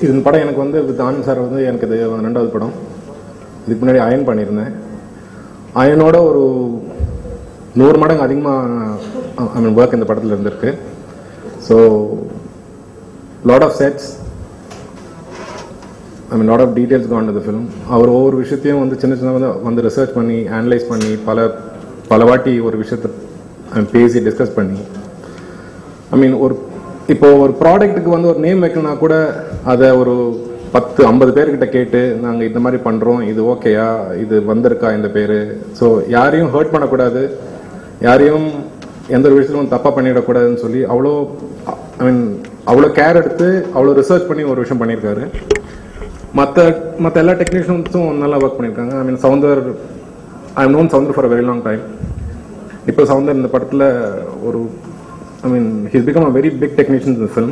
இந்த படம் எனக்கு வந்து வித் ஆனந்த் சார் வந்து எனக்கு இது 2வது படம். இதுக்கு முன்னாடி அயன் பண்ணியிருந்தேன். அயனோட ஒரு 100 மடங்கு அதிகமாக ஒர்க் இந்த படத்தில் இருந்திருக்கு. So lot of sets, lot of details gone to the film. அவர் ஒவ்வொரு விஷயத்தையும் வந்து சின்ன சின்ன வந்து ரிசர்ச் பண்ணி அனலைஸ் பண்ணி பல வாட்டி ஒரு விஷயத்தை பேசி டிஸ்கஸ் பண்ணி இப்போ ஒரு ப்ராடக்ட்டுக்கு வந்து ஒரு நேம் வைக்கணும்னா கூட அதை ஒரு 10-50 பேர்கிட்ட கேட்டு நாங்கள் இந்த மாதிரி பண்ணுறோம், இது ஓகேயா, இது வந்திருக்கா இந்த பேர். ஸோ யாரையும் ஹர்ட் பண்ணக்கூடாது, யாரையும் எந்த ஒரு விஷயத்திலும் தப்பாக பண்ணிடக்கூடாதுன்னு சொல்லி அவ்வளோ கேர் எடுத்து அவ்வளோ ரிசர்ச் பண்ணி ஒரு விஷயம் பண்ணியிருக்காரு. மற்ற எல்லா டெக்னீஷியன்ஸும் நல்லா ஒர்க் பண்ணியிருக்காங்க. Soundar, I have known Soundar for a very long time. இப்போ சவுந்தர் இந்த படத்தில் ஒரு he's become a very big technician in the film,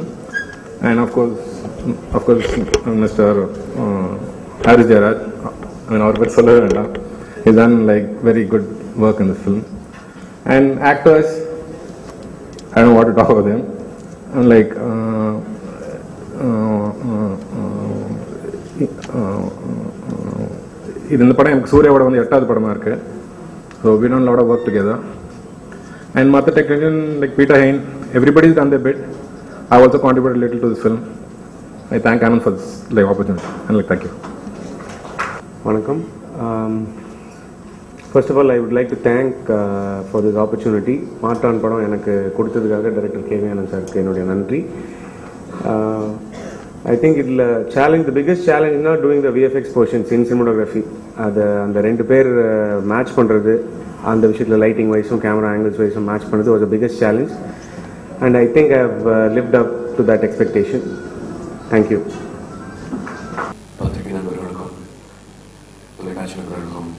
and of course Mr. Haris Jayaraj, our pet solar venda, he's done like very good work in this film. And actors, I don't know what to talk about them. Like இது இந்த படம் எனக்கு சூர்யாவோட வந்து 8வது படமா இருக்கு. So we done a lot of work together. And Mother technician like Peter Hain, everybody's done their bit. I also contributed a little to this film. I thank Anand for this opportunity and thank you. Vanakkam. First of all, I would like to thank for this opportunity. Maatran padam enakku koduthadukaga director K.V. Anand sir ku enoda nandri. I think it'll challenge, the biggest challenge is not doing the VFX portions in cinematography. And the rendu pair match பண்றது, அந்த விஷயத்தில் lighting வைஸும் camera angles வைஸும் match பண்ணது was a biggest challenge. And I think I have lived up to that expectation. Thank you. பத்திரிகை நண்பர்களுக்கும், தொலைக்காட்சி நண்பர்களுக்கும்,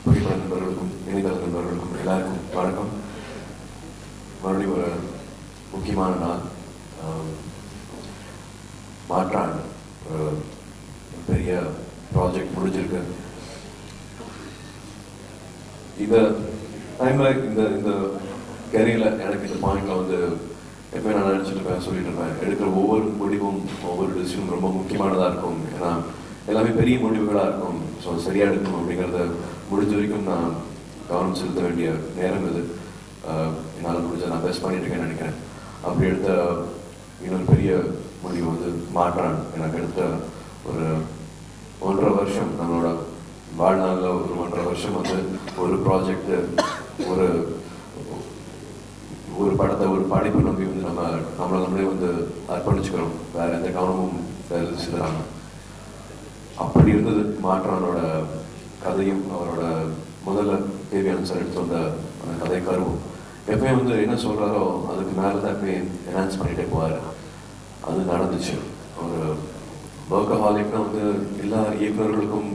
புகைப்பட நண்பர்களுக்கும், இணையதள நண்பர்களுக்கும் எல்லாருக்கும் வணக்கம். மறுபடியும் ஒரு முக்கியமான நாள். மாற்றான் ஒரு பெரிய ப்ராஜெக்ட் முடிஞ்சிருக்கு. இந்த டைம்ல இந்த கேரியர்ல எனக்கு இந்த பாயிண்ட்ல வந்து எப்பவுமே நான் நினைச்சிட்டு இருப்பேன், சொல்லிட்டு இருப்பேன், எடுக்கிற ஒவ்வொரு முடிவும் ஒவ்வொரு டிசிஷனும் ரொம்ப முக்கியமானதா இருக்கும். ஏன்னா எல்லாமே பெரிய முடிவுகளா இருக்கும். ஸோ சரியா எடுக்கணும் அப்படிங்கிறத முடிஞ்ச வரைக்கும் நான் கவனம் செலுத்த வேண்டிய நேரம் இது. என்னால் முடிஞ்ச நான் பெஸ்ட் பண்ணிட்டு இருக்கேன்னு நினைக்கிறேன். அப்படி எடுத்த இன்னொரு பெரிய முடிவு வந்து மாற்றான். எனக்கு எடுத்த ஒரு 1.5 வருஷம், நம்மளோட வாழ்நாளில் ஒரு 1.5 வருஷம் வந்து ஒரு ப்ராஜெக்ட், ஒரு படத்தை, ஒரு படிப்பு நம்பி வந்து நம்மளே வந்து அர்ப்பணிச்சுக்கிறோம். வேற எந்த கவனமும் வேற செலுத்துறாங்க. அப்படி இருந்தது மாற்றானோட கதையும் அவரோட முதல்ல K.V. Anand சார் எடுத்து வந்த அந்த கதை கருவும். எப்பவுமே வந்து என்ன சொல்றாரோ அதுக்கு மேலதான் எப்பவுமே என்ஹான்ஸ் பண்ணிட்டே போவார். அது நடந்துச்சு. ஒரு ஒர்க்கஹாலிக்னா வந்து எல்லா இயக்குநர்களுக்கும்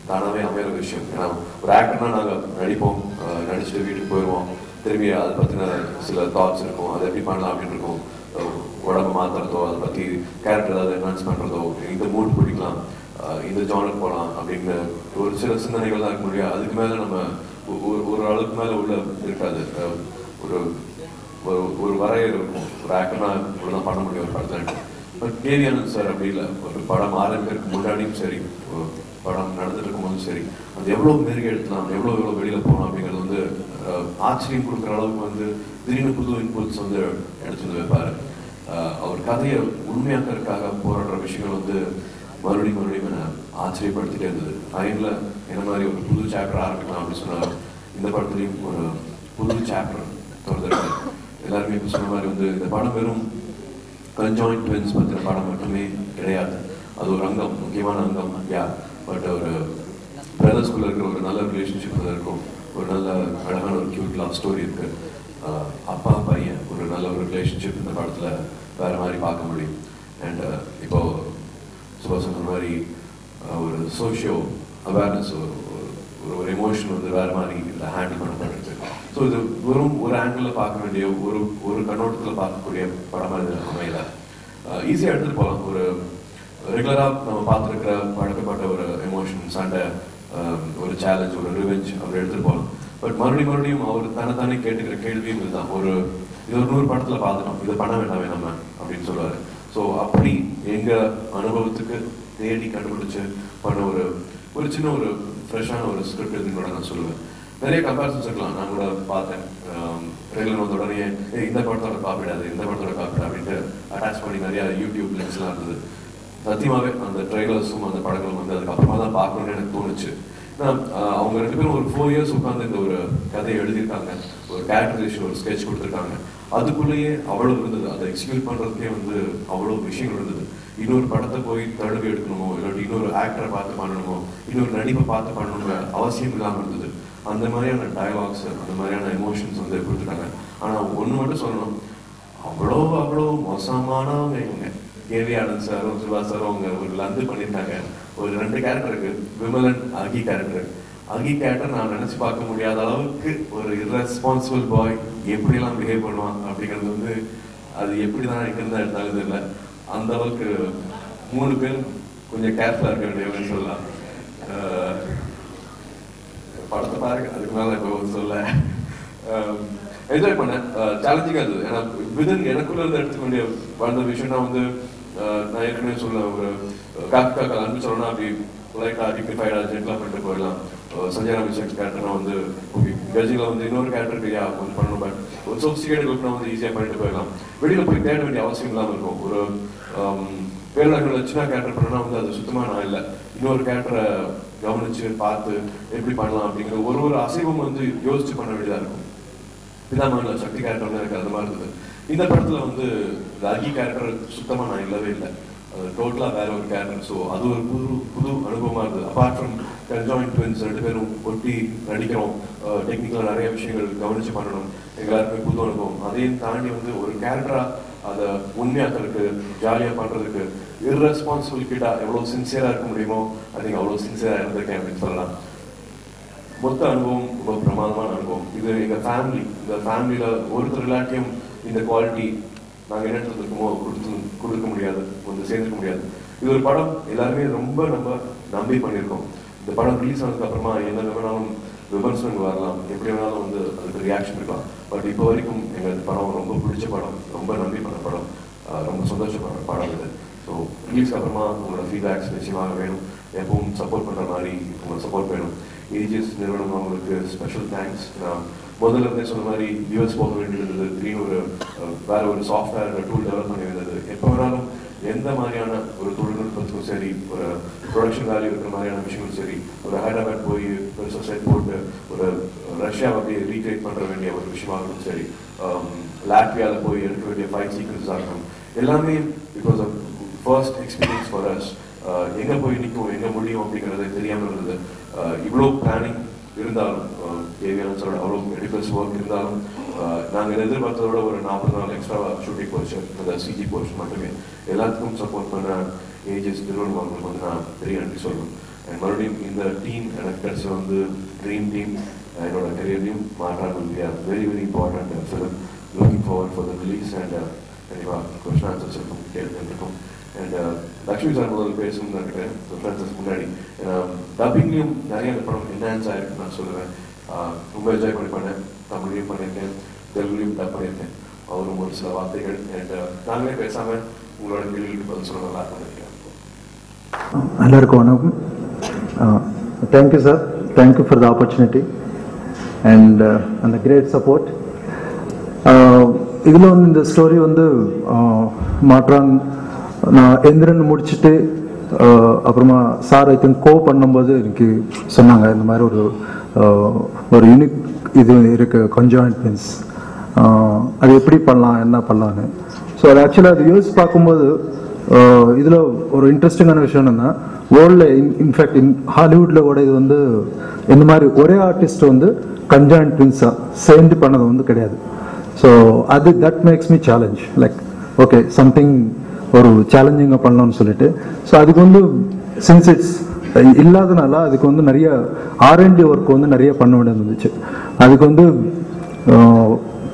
தானாவே அமையிற விஷயம். ஏன்னா ஒரு ஆக்டர்னா நாங்கள் நடிப்போம், நடிச்சுட்டு வீட்டுக்கு போயிடுவோம், திரும்பி அதை பற்றின சில தாட்ஸ் இருக்கும், அதை எப்படி பண்ணலாம் அப்படின்னு இருக்கும். உடம்பு மாற்றுறதோ, அதை பற்றி கேரக்டர் ஏதாவது என்ஹான்ஸ் பண்ணுறதோ, இந்த மூட் பிடிக்கலாம், இந்த ஜானர் போகலாம் அப்படின்னு ஒரு சில சிந்தனைகள் தான் இருக்க முடியாது. அதுக்கு மேலே நம்ம ஒரு அளவுக்கு மேலே உள்ள இருக்காது. ஒரு வரையறை இருக்கும். ஒரு ஆக்டர்னா இவ்வளோதான் பண்ண முடியும் ஒரு படத்தில். But K.V. Anand சார் அப்படி இல்லை. ஒரு படம் ஆரம்பிக்கிறதுக்கு முன்னாடியும் சரி, படம் நடந்துட்டு இருக்கும்போதும் சரி, அது எவ்வளோ மெருகு எடுக்கலாம், எவ்வளோ வெளியில் போகலாம் அப்படிங்கிறது வந்து ஆச்சரியம் கொடுக்குற அளவுக்கு வந்து திடீர்னு புது இன்புட்ஸ் வந்து எடுத்து வந்து வைப்பார். அவர் கதையை உண்மையாக்கிறதுக்காக போராடுற விஷயங்கள் வந்து மறுபடியும் என்னை ஆச்சரியப்படுத்திட்டே இருந்தது. அயனில் என்ன மாதிரி ஒரு புது சாப்டர் ஆரம்பிக்கலாம் அப்படின்னு சொன்னார். இந்த படத்துலையும் ஒரு புது சாப்டர் திறந்துருக்கு. எல்லாருமே இப்போ சொன்ன மாதிரி வந்து இந்த படம் வெறும் கன்ஜாயின்ட் ட்வின்ஸ் பற்றின படம் மட்டுமே கிடையாது. அது ஒரு அங்கம், முக்கியமான அங்கம். பட் ஒரு பிரதர்ஸ்குள்ள இருக்கிற ஒரு நல்ல ரிலேஷன்ஷிப் இருக்கும். ஒரு நல்ல அழகான ஒரு கியூட் லவ் ஸ்டோரி இருக்கு. அப்பா பையன் ஒரு நல்ல ஒரு ரிலேஷன்ஷிப் இந்த படத்துல வேற மாதிரி பார்க்க முடியும். அண்ட் இப்போ சுபா சொன்ன மாதிரி ஒரு சோஷியோ அவேர்னஸ், ஒரு எமோஷன் வந்து வேற மாதிரி இதில் ஹேண்டில் பண்ணப்பட்டிருக்கு. ஸோ இது வெறும் ஒரு ஆங்கிளில் பார்க்க வேண்டிய ஒரு கண்ணோட்டத்தில் பார்க்கக்கூடிய படமாக இது அமையல. ஈஸியாக எடுத்துகிட்டு போகலாம். ஒரு ரெகுலராக நம்ம பார்த்துருக்கிற பழக்கப்பட்ட ஒரு எமோஷன், சண்டை, ஒரு சேலஞ்ச், ஒரு ரிவெஞ்ச் அப்படி எடுத்துகிட்டு போகலாம். பட் மறுபடியும் அவர் தன்னைத்தானே கேட்டுக்கிற கேள்வியும் இதுதான். இது ஒரு 100 படத்தில் பார்த்துட்டோம், இதை பண்ண வேண்டாமே நம்ம அப்படின்னு சொல்லுவார். ஸோ அப்படி எங்கள் அனுபவத்துக்கு தேடி கண்டுபிடிச்சு பண்ண ஒரு சின்ன ஒரு ஃப்ரெஷ்ஷான ஒரு ஸ்கிரிப்ட் இதுன்னு கூட நான் சொல்லுவேன். நிறைய கம்பேரிசன்ஸ் இருக்கலாம். நான் கூட பார்த்தேன் ட்ரெயிலர் வந்த உடனே இந்த படத்தோட காப்பிடாது, இந்த படத்தோட காப்பிடா அப்படின்ட்டு அட்டாச் பண்ணி நிறைய யூடியூப் லிங்க்ஸ்லாம் இருந்தது. சத்தியமாகவே அந்த ட்ரெய்லர்ஸும் அந்த படங்களும் வந்து அதுக்கப்புறமா தான் பார்க்கணும்னு எனக்கு தோணுச்சு. அவங்க 2 பேரும் ஒரு 4 years உட்காந்து இந்த ஒரு கதையை எழுதியிருக்காங்க, ஒரு கேரக்டரைசேஷன் ஒரு ஸ்கெட்ச் கொடுத்துருக்காங்க. அதுக்குள்ளேயே அவ்வளோ இருந்தது, அதை எக்ஸிக்யூட் பண்ணுறதுக்கே வந்து அவ்வளோ விஷயங்கள் இருந்தது. இன்னொரு படத்தை போய் தழுவி எடுக்கணுமோ, இல்லாட்டி இன்னொரு ஆக்டரை பார்த்து பண்ணணுமோ, இன்னொரு நடிப்பை பார்த்து பண்ணணுங்கிற அவசியம் இல்லாமல் இருந்தது. அந்த மாதிரியான டயலாக்ஸ், அந்த மாதிரியான எமோஷன்ஸ் வந்து கொடுத்துட்டாங்க. ஆனால் ஒன்று மட்டும் சொல்லணும், அவ்வளோ மோசமானவங்க இவங்க. கேவி ஆனந்த் சாரும் சிவா சாரும் அவங்க ஒரு லந்து பண்ணியிருக்காங்க. ஒரு 2 கேரக்டர் இருக்கு, விமலன் அகி கேரக்டர். அகி கேரக்டர் நான் நினைச்சு பார்க்க முடியாத அளவுக்கு ஒரு irresponsible பாய் எப்படிலாம் பிஹேவ் பண்ணுவான் அப்படிங்கிறது வந்து அது எப்படிதான் எங்கிருந்தா எடுத்தாலும் இல்லை. அந்த அளவுக்கு 3 பேர் கொஞ்சம் கேர்ஃபுல்லா இருக்க வேண்டியவங்கன்னு சொல்லலாம். படத்தை பாருங்க, அதுக்கு மேல இப்போ சொல்ல என்ஜாய் பண்ணேன். சேலஞ்சிங்காக இருந்தது. ஏன்னா விதன் எனக்குள்ள இருந்து எடுத்துக்கொண்டே வந்த விஷயம்னா வந்து நான் ஏற்கனவே சொல்ல ஒரு காக்கா அன்பு சொல்லணும்னா அப்படி லைட்டாக டிக்னிஃபைடாக ஜென்டலாக பண்ணிட்டு போயிடலாம். சஞ்சய் ராமேஸ்வரன் கேரக்டர்னா வந்து கஜில வந்து இன்னொரு கேரக்டருக்கு கொஞ்சம் பண்ணணும், பட் ஒரு சோஃபிஸ்டிகேட்டட் லுக்னா வந்து ஈஸியாக பண்ணிட்டு போயிடலாம். வெளியில் போய் தேட வேண்டிய அவசியம் இல்லாமல் இருக்கும். ஒரு பேரழகோட சின்ன கேரக்டர் பண்ணனா வந்து அது சுத்தமாக நான் இல்லை. இன்னொரு கேரக்டரை கவனிச்சு பார்த்து எப்படி பண்ணலாம் அப்படிங்கிற ஒரு அசைவம் வந்து யோசிச்சு பண்ண வேண்டியதாக இருக்கும். பிதாமகன்ல சக்தி கேரக்டர் வந்து எனக்கு அது மாதிரி இருந்தது. இந்த படத்துல வந்து அகி கேரக்டர் சுத்தமா நான் இல்லவே இல்லை, அது டோட்டலா வேற ஒரு கேரக்டர். ஸோ அது ஒரு புது அனுபவமா இருந்தது. அப்பார்ட் ஃப்ரம் கன்ஜாயின்ட் ட்வின்ஸ் 2 பேரும் ஒட்டி நடிக்கிறோம், டெக்னிக்கலா நிறைய விஷயங்கள் கவனிச்சு பண்ணணும், எல்லாருக்குமே புது அனுபவம். அதையும் தாண்டி வந்து ஒரு கேரக்டரா அதை உண்மையாக்கிறதுக்கு ஜாலியா பண்றதுக்கு இர்ரெஸ்பான்சிபிள் கிட்டா எவ்வளவு சின்சியரா இருக்க முடியுமோ அதுக்கு அவ்வளவு சின்சியரா இருந்திருக்கேன் அப்படின்னு சொல்லலாம். மொத்த அனுபவம் ரொம்ப பிரமாதமான அனுபவம். இது எங்க ஃபேமிலி, இந்த ஃபேமிலியில ஒருத்தர் எல்லாத்தையும் இந்த குவாலிட்டி நாங்கள் என்ன இருக்கோமோ கொடுக்க முடியாது, வந்து சேர்ந்துக்க முடியாது. இது ஒரு படம் எல்லாருமே ரொம்ப நம்பி பண்ணியிருக்கோம். இந்த படம் ரிலீஸ் ஆனதுக்கு அப்புறமா என்ன வேணாலும் விமர்சனங்கள் வரலாம், எப்படி வேணாலும் வந்து அதுக்கு ரியாக்ஷன் இருக்கலாம். பட் இப்போ வரைக்கும் எங்களுக்கு படம் ரொம்ப பிடிச்ச படம், ரொம்ப நம்பி பண்ண படம், ரொம்ப சந்தோஷப்படுற படம் இது. ஸோ ரிலீஸ்க்கு அப்புறமா உங்களோட ஃபீட்பேக்ஸ் நிச்சயமாக வேணும். எப்பவும் சப்போர்ட் பண்ணுற மாதிரி உங்களோட சப்போர்ட் வேணும். ஏஜிஎஸ் நிறுவனம் அவங்களுக்கு ஸ்பெஷல் தேங்க்ஸ். நான் முதல்ல இருந்தே சொன்ன மாதிரி யூஎஸ் போக வேண்டியிருந்தது, திடீர்னு வேற ஒரு சாஃப்ட்வேர் டூல் டெவலப் பண்ணி இருந்தது. எப்போ வேணாலும் எந்த மாதிரியான ஒரு தொழில்நுட்பத்துக்கும் சரி, ஒரு ப்ரொடக்ஷன் வேல்யூ இருக்கிற மாதிரியான விஷயங்களும் சரி, ஒரு ஹைதராபாத் போய் பெருசாக செட் போட்டு ஒரு ரஷ்யாவை அப்படியே ரீக்ரியேட் பண்ணுற வேண்டிய ஒரு விஷயமாகட்டும் சரி, லாட்வியாவில் போய் எடுக்க வேண்டிய ஃபைட் சீக்வன்ஸாக இருக்கணும், எல்லாமே it was a first experience for us. எங்கே போய் நிற்கும், எங்கே முடியும் அப்படிங்கிறது தெரியாமல் இருந்தது. இவ்வளோ பிளானிங் இருந்தாலும், தேவையான சொல்ல அவ்வளோ மெடிக்கல்ஸ் ஒர்க் இருந்தாலும், நாங்கள் எதிர்பார்த்ததோட ஒரு 40 நாள் எக்ஸ்ட்ரா ஷூட்டிங் போர்ஷன், அந்த சிஜி போர்ஷன் மட்டுமே எல்லாத்துக்கும் சப்போர்ட் பண்ண ஏஜஸ் நிறுவனம் அவங்களுக்கு வந்து நான் பெரிய நன்றி சொல்லணும். அண்ட் மறுபடியும் இந்த டீம் எனக்கு கிடைச்ச வந்து ட்ரீம் டீம் என்னோட கரியர்லையும் மாற்றாங்க. Very important film. Looking forward for the release. And கண்டிப்பாக கொஸ்டின் ஆன்சர்ஸ் இருக்கும், கேள்வி இருக்கும். அண்ட் லக்ஷ்மி சார் முதல் பேசணும்னு நினைக்கிறேன் ஃப்ரெண்ட்ஸஸ் முன்னாடி. டப்பிங்லையும் நிறைய படம் என்ஹான்ஸ் ஆகிருக்கு நான் சொல்லுவேன். ரொம்ப என்ஜாய் பண்ணேன். தமிழ்லையும் பண்ணியிருக்கேன், தெலுங்குலையும் டப் பண்ணியிருக்கேன். அவரும் ஒரு சில வார்த்தைகள் அண்ட் நாங்களே பேசாமல் உங்களோட கேள்விக்கு பதில் சொல்ல நல்லா பண்ணியிருக்கேன். எல்லாருக்கும் வணக்கம். Thank you sir, thank you for the opportunity and அந்த கிரேட் சப்போர்ட். இதில் வந்து இந்த ஸ்டோரி வந்து மாற்றான் நான் எந்திரன் முடிச்சுட்டு அப்புறமா சார் ஐ திங்க் பண்ணும்போது எனக்கு சொன்னாங்க இந்த மாதிரி ஒரு யூனிக் இது இருக்கு கன்ஜாயின்ட் ட்வின்ஸ், அது எப்படி பண்ணலாம் என்ன பண்ணலான்னு. ஸோ அது ஆக்சுவலாக அது யோசிச்சு பார்க்கும்போது இதில் ஒரு இன்ட்ரெஸ்டிங்கான விஷயம் என்னன்னா, வேர்ல்டில் இன்ஃபேக்ட் ஹாலிவுட்டில் கூட இது வந்து இந்த மாதிரி ஒரே ஆர்டிஸ்ட் வந்து கன்ஜாயின்ட் ட்வின்ஸாக சேர்ந்து பண்ணது வந்து கிடையாது. ஸோ அது that makes me challenge, like okay something ஒரு சேலஞ்சிங்காக பண்ணலாம்னு சொல்லிட்டு. ஸோ அதுக்கு வந்து சின்ஸ் இட்ஸ் இல்லாதனால அதுக்கு வந்து நிறைய R&D ஒர்க் வந்து நிறைய பண்ண வேண்டியது இருந்துச்சு. அதுக்கு வந்து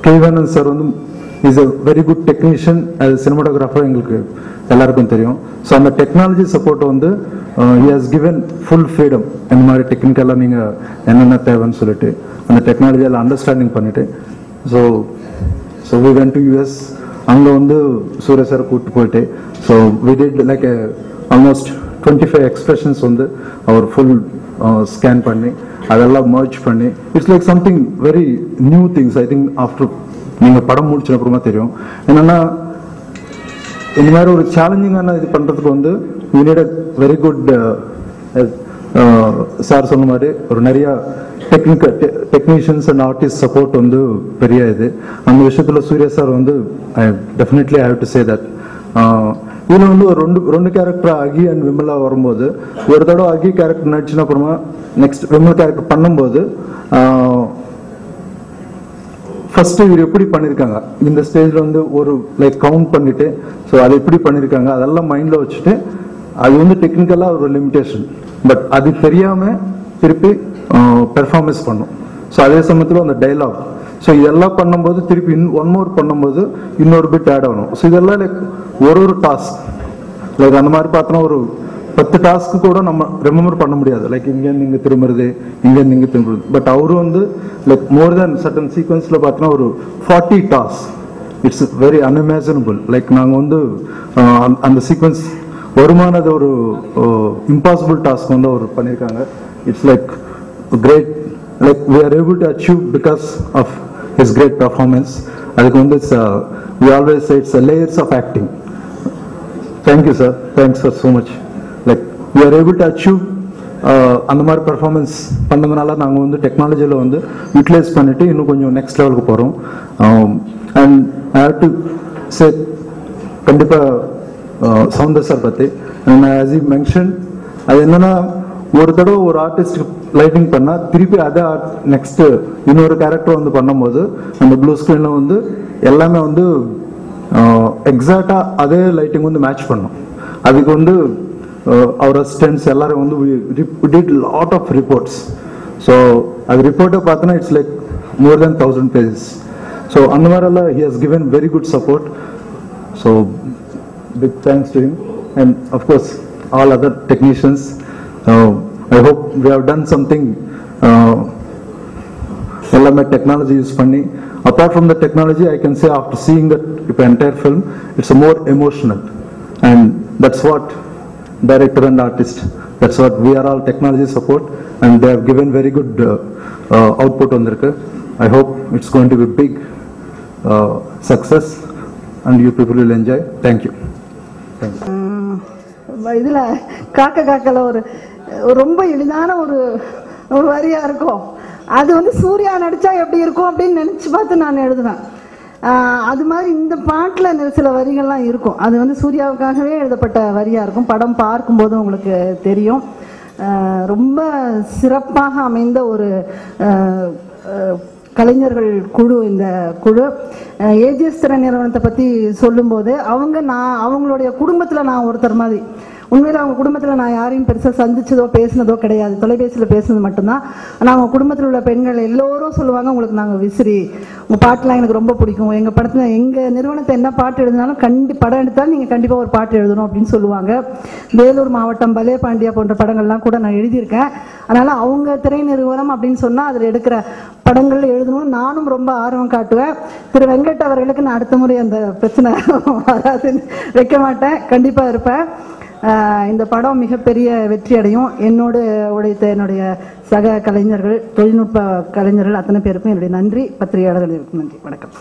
கேவானந்த் சார் வந்து is a very good technician, அது சினிமாட்டோகிராஃபர் எங்களுக்கு எல்லாருக்கும் தெரியும். ஸோ அந்த டெக்னாலஜி சப்போர்ட் வந்து he has given full freedom. இந்த மாதிரி டெக்னிக்கலாக நீங்கள் என்னென்ன தேவைன்னு சொல்லிட்டு அந்த டெக்னாலஜியில் அண்டர்ஸ்டாண்டிங் பண்ணிட்டு so we went to US அங்கே வந்து சூர்யா சார் கூப்பிட்டு போயிட்டு so we did like almost 25 expressions வந்து அவர் ஃபுல் ஸ்கேன் பண்ணி அதெல்லாம் மர்ஜ் பண்ணி it's like something very new things. I think after நீங்கள் படம் முடிச்ச அப்புறமா தெரியும். என்னென்னா இந்த மாதிரி ஒரு சேலஞ்சிங்கான இது பண்ணுறதுக்கு வந்து we need a very good sir சொன்ன மாதிரி ஒரு நிறைய டெக்னீஷியன்ஸ் அண்ட் ஆர்டிஸ்ட் சப்போர்ட் வந்து பெரிய இது. அந்த விஷயத்தில் சூர்யா சார் வந்து definitely I have to say that. இதில் வந்து ஒரு ரெண்டு கேரக்டர் அகி அண்ட் விமலா வரும்போது ஒரு தடவை அகி கேரக்டர் நடிச்சுன்னா அப்புறமா நெக்ஸ்ட் விமல் கேரக்டர் பண்ணும்போது ஃபர்ஸ்ட் இவர் எப்படி பண்ணியிருக்காங்க இந்த ஸ்டேஜில் வந்து ஒரு லைக் கவுண்ட் பண்ணிட்டு ஸோ அதை எப்படி பண்ணியிருக்காங்க அதெல்லாம் மைண்டில் வச்சுட்டு அது வந்து டெக்னிக்கலாக ஒரு லிமிடேஷன் பட் அது தெரியாமல் திருப்பி பெர்ஃபார்மன்ஸ் பண்ணும். ஸோ அதே சமயத்தில் அந்த டைலாக் ஸோ இதெல்லாம் பண்ணும்போது திருப்பி ஒன் மோர் பண்ணும்போது இன்னொரு பிட் ஆட் ஆகணும். ஸோ இதெல்லாம் லைக் ஒரு டாஸ்க் லைக் அந்த மாதிரி பார்த்தோன்னா ஒரு 10 டாஸ்க்கு கூட நம்ம ரிமெம்பர் பண்ண முடியாது. லைக் இங்கேருந்து இங்கே திரும்புறது இங்கேருந்து இங்கே திரும்புறது. பட் அவரும் வந்து லைக் மோர் தேன் சர்டன் சீக்வன்ஸில் பார்த்தோன்னா ஒரு 40 task. It's very unimaginable. Like நாங்கள் வந்து அந்த சீக்வன்ஸ் வருமானது ஒரு இம்பாசிபிள் டாஸ்க் வந்து அவர் பண்ணியிருக்காங்க. It's like great like we are able to achieve because of his great performance. அதுக்கு வந்து we always say it's layers of acting. Thank you sir, thanks for so much. Like we are able to achieve அந்த மாதிரி performance பண்ணதுனால நாங்கள் வந்து டெக்னாலஜியில் வந்து utilise பண்ணிவிட்டு இன்னும் கொஞ்சம் நெக்ஸ்ட் லெவலுக்கு போகிறோம். And I have to say கண்டிப்பாக சவுந்தர் சார் பற்றி ஆஸ் யூ மென்ஷன் அது என்னென்னா ஒரு தடவை ஒரு ஆர்டிஸ்ட் லைட்டிங் பண்ணால் திருப்பி அதை நெக்ஸ்ட்டு இன்னொரு கேரக்டர் வந்து பண்ணும்போது அந்த ப்ளூ ஸ்க்ரீனில் வந்து எல்லாமே வந்து எக்ஸாக்டாக அதே லைட்டிங் வந்து மேட்ச் பண்ணும். அதுக்கு வந்து அவர் அசிஸ்டன்ட்ஸ் எல்லாரும் வந்து did lot of reports. So அது ரிப்போர்ட்டை பார்த்தோன்னா it's like more then 1000 pages. So அந்த மாதிரிலாம் he has given very good support. So big thanks to him and of course all other technicians. I hope we have done something ellame technology use panni. Apart from the technology, I can say after seeing that entire film, it's a more emotional, and that's what director and artist, that's what we are all technology support, and they have given very good output on there. I hope it's going to be big success and you people will enjoy. Thank you. இதில் காக்கல ஒரு ரொம்ப எளிதான ஒரு வரியா இருக்கும். அது வந்து சூர்யா நடிச்சா எப்படி இருக்கும் அப்படின்னு நினைச்சு பார்த்து நான் எழுதுவேன். அது மாதிரி இந்த பாட்டில் சில வரிகள்லாம் இருக்கும். அது வந்து சூர்யாவுக்காகவே எழுதப்பட்ட வரியா இருக்கும். படம் பார்க்கும்போது உங்களுக்கு தெரியும். ரொம்ப சிறப்பாக அமைந்த ஒரு கலைஞர்கள் குழு. இந்த குழு ஏஜிஎஸ் திரை நிறுவனத்தை பற்றி சொல்லும்போது அவங்களுடைய குடும்பத்தில் நான் ஒருத்தர் மாதிரி. உண்மையில் அவங்க குடும்பத்தில் நான் யாரையும் பெருசாக சந்திச்சதோ பேசினதோ கிடையாது. தொலைபேசியில் பேசுனது மட்டும்தான். ஆனால் அவங்க குடும்பத்தில் உள்ள பெண்கள் எல்லோரும் சொல்லுவாங்க, உங்களுக்கு நாங்கள் விசிறி, உங்கள் பாட்டெலாம் எனக்கு ரொம்ப பிடிக்கும், எங்கள் படத்தில் எங்கள் நிறுவனத்தை என்ன பாட்டு எழுதினாலும் படம் எடுத்தாலும் நீங்கள் கண்டிப்பாக ஒரு பாட்டு எழுதணும் அப்படின்னு சொல்லுவாங்க. வேலூர் மாவட்டம் பலே பாண்டியா போன்ற படங்கள்லாம் கூட நான் எழுதியிருக்கேன். அதனால் அவங்க திரை நிறுவனம் அப்படின்னு சொன்னால் அதில் எடுக்கிற படங்கள் எழுதணும்னு நானும் ரொம்ப ஆர்வம் காட்டுவேன். திரு வெங்கட் அவர்களுக்கு நான் அடுத்த முறை அந்த பிரச்சனை வராதுன்னு வைக்க மாட்டேன், கண்டிப்பாக இருப்பேன். இந்த படம் மிகப்பெரிய வெற்றி அடையும். என்னோடு உழைத்த என்னுடைய சக கலைஞர்கள், தொழில்நுட்ப கலைஞர்கள் அத்தனை பேருக்கும் என்னுடைய நன்றி. பத்திரிகையாளர்களுக்கும் நன்றி. வணக்கம்.